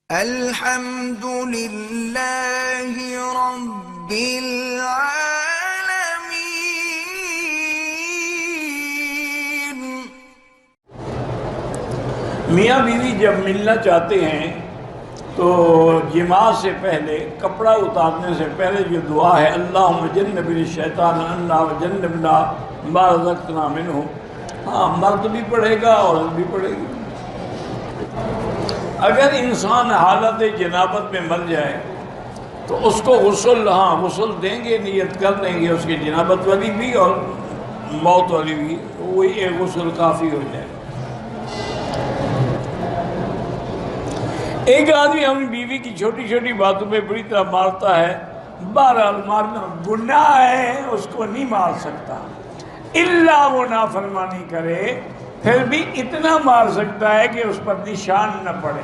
الحمد للہ رب العالمین۔ میاں بیوی جب ملنا چاہتے ہیں تو جماع سے پہلے، کپڑا اتارنے سے پہلے جو دعا ہے اللہم جنبنی الشیطان انا وجنبنا ما رزقتنا منہ، مرد بھی پڑھے گا عورت بھی پڑھے گی۔ اگر انسان حالت جنابت میں مر جائے تو اس کو غسل دیں گے، نیت کر دیں گے اس کی جنابت والی بھی اور موت والی بھی، وہی ایک غسل کافی ہو جائے۔ ایک آدمی اپنی بیوی کی چھوٹی چھوٹی باتوں پہ بڑی طرح مارتا ہے، بہرحال مارنا گناہ ہے، اس کو نہیں مار سکتا الا وہ نافرمانی کرے، پھر بھی اتنا مار سکتا ہے کہ اس پر نشان نہ پڑے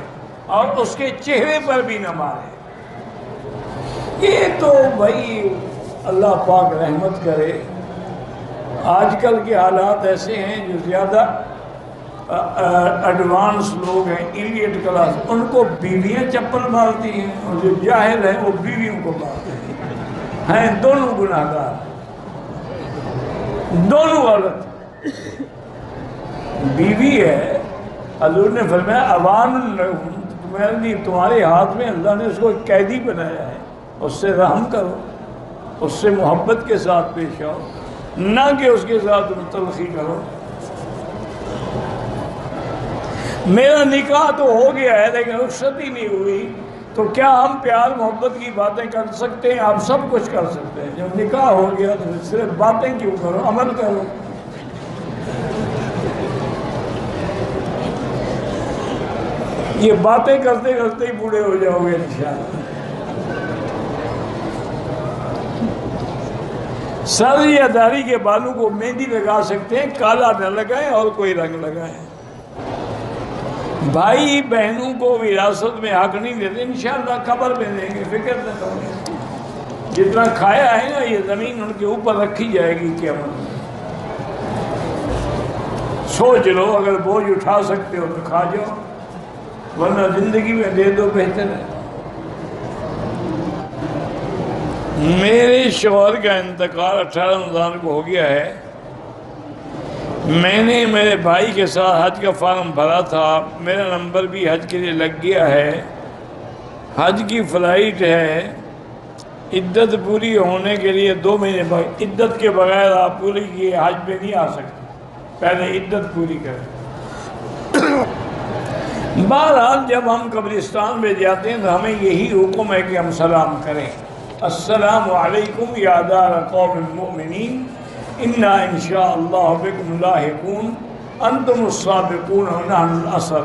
اور اس کے چہرے پر بھی نہ مارے۔ یہ تو بھائی اللہ پاک رحمت کرے، آج کل کے حالات ایسے ہیں جو زیادہ ایڈوانس لوگ ہیں، ایلیٹ کلاس، ان کو بیویاں چپل مارتی ہیں اور جو جاہل ہیں وہ بیویوں کو مارتے ہیں دونوں گناہ گار، دونوں غلط۔ بیوی ہے، حضور نے فرمایا اوان لہم، تمہارے ہاتھ میں اللہ نے اس کو قیدی بنایا ہے، اس سے رحم کرو، اس سے محبت کے ساتھ پیش آؤ، نہ کہ اس کے ساتھ تلخی کرو۔ میرا نکاح تو ہو گیا ہے لیکن رخصت ہی نہیں ہوئی، تو کیا ہم پیار محبت کی باتیں کر سکتے ہیں؟ آپ سب کچھ کر سکتے ہیں۔ جب نکاح ہو گیا تو صرف باتیں کیوں کرو، عمل کرو۔ یہ باتیں کرتے کرتے ہی بوڑھے ہو جاؤ گے انشاءاللہ۔ سر یا داڑھی کے بالوں کو مہندی لگا سکتے ہیں، کالا نہ لگائیں اور کوئی رنگ لگائیں۔ بھائی بہنوں کو وراثت میں حق نہیں دیتے، انشاءاللہ قبر میں دیں گے، فکر نہ کرو۔ جتنا کھایا ہے نا یہ زمین ان کے اوپر رکھی جائے گی قیامت میں۔ سوچ لو، اگر بوجھ اٹھا سکتے ہو تو کھا جاؤ، ورنہ زندگی میں دے دو، بہتر ہے۔ میرے شوہر کا انتقال 18 رمضان کو ہو گیا ہے۔ میں نے میرے بھائی کے ساتھ حج کا فارم بھرا تھا، میرا نمبر بھی حج کے لیے لگ گیا ہے، حج کی فلائٹ ہے، عدت پوری ہونے کے لیے 2 مہینے بعد، عدت کے بغیر آپ پوری کیے حج پہ نہیں آ سکتے، پہلے عدت پوری کریں۔ بہرحال جب ہم قبرستان میں جاتے ہیں تو ہمیں یہی حکم ہے کہ ہم سلام کریں، السلام علیکم یا دار قوم المؤمنین انا انشاءاللہ بکم لاحقون انتم السابقون ونحن الاثر۔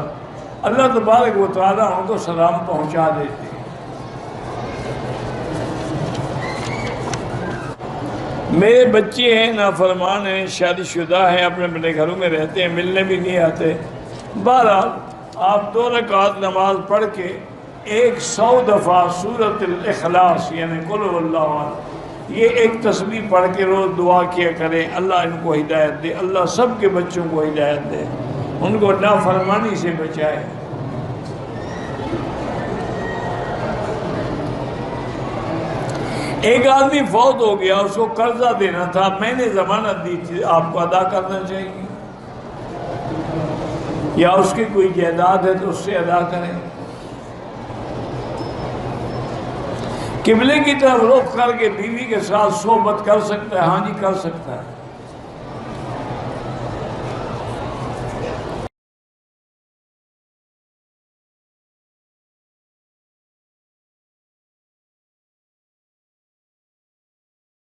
اللہ تبارک و تعالیٰ ان کو سلام پہنچا دیتے ہیں۔ میرے بچے ہیں، نافرمان ہیں، شادی شدہ ہیں، اپنے اپنے گھروں میں رہتے ہیں، ملنے بھی نہیں آتے۔ بہرحال آپ 2 رکعت نماز پڑھ کے 100 دفعہ سورۃ الاخلاص یعنی قل هو اللہ احد، یہ ایک تسبیح پڑھ کے روز دعا کیا کریں، اللہ ان کو ہدایت دے، اللہ سب کے بچوں کو ہدایت دے، ان کو نافرمانی سے بچائے۔ ایک آدمی فوت ہو گیا، اس کو قرضہ دینا تھا، میں نے ضمانت دی تھی، آپ کو ادا کرنا چاہیے، یا اس کی کوئی جائیداد ہے تو اس سے ادا کریں۔ قبلے کی طرف رخ کر کے بیوی کے ساتھ صحبت کر سکتا ہے؟ ہاں جی کر سکتا ہے۔